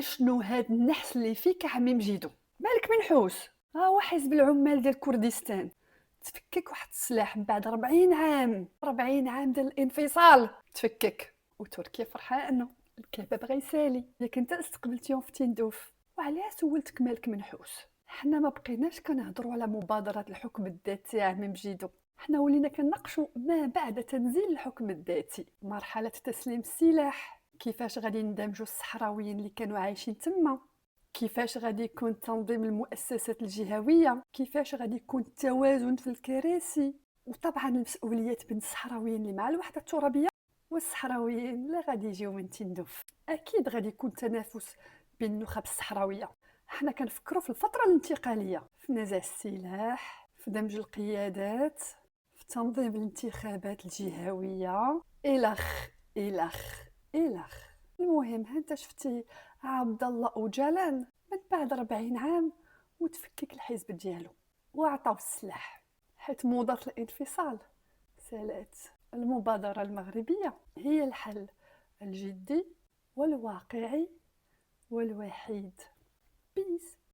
شنو هاد النحس اللي فيك عمي مجيدو؟ مالك منحوس؟ ها هو حزب العمال ديال كردستان تفكك واحد السلاح من بعد 40 عام، 40 عام ديال الانفصال تفكك، وتركيا فرحانه الكباب غيسالي. ياك انت استقبلتيهم في تندوف. وعلاه سولتك مالك منحوس؟ حنا ما بقيناش كنهضروا على مبادره الحكم الذاتي يا عمي مجيدو، حنا ولينا كنناقشوا ما بعد تنزيل الحكم الذاتي، مرحله تسليم السلاح، كيفاش غادي ندمجوا الصحراويين اللي كانوا عايشين تما، كيفاش غادي يكون تنظيم المؤسسات الجهويه، كيفاش غادي يكون التوازن في الكراسي، وطبعا المسؤوليات بين الصحراويين اللي مع الوحده الترابيه والصحراويين اللي غادي يجيو من تندوف. اكيد غادي يكون تنافس بين النخب الصحراويه. حنا كنفكروا في الفتره الانتقاليه، في نزاع السلاح، في دمج القيادات، في تنظيم الانتخابات الجهويه، الخ الخ الخ. المهم ها انت شفتي عبد الله اوجلان من بعد 40 عام وتفكك الحزب ديالو وعطاو السلاح، حيت موضة الانفصال سالات. المبادرة المغربية هي الحل الجدي والواقعي والوحيد. بيس.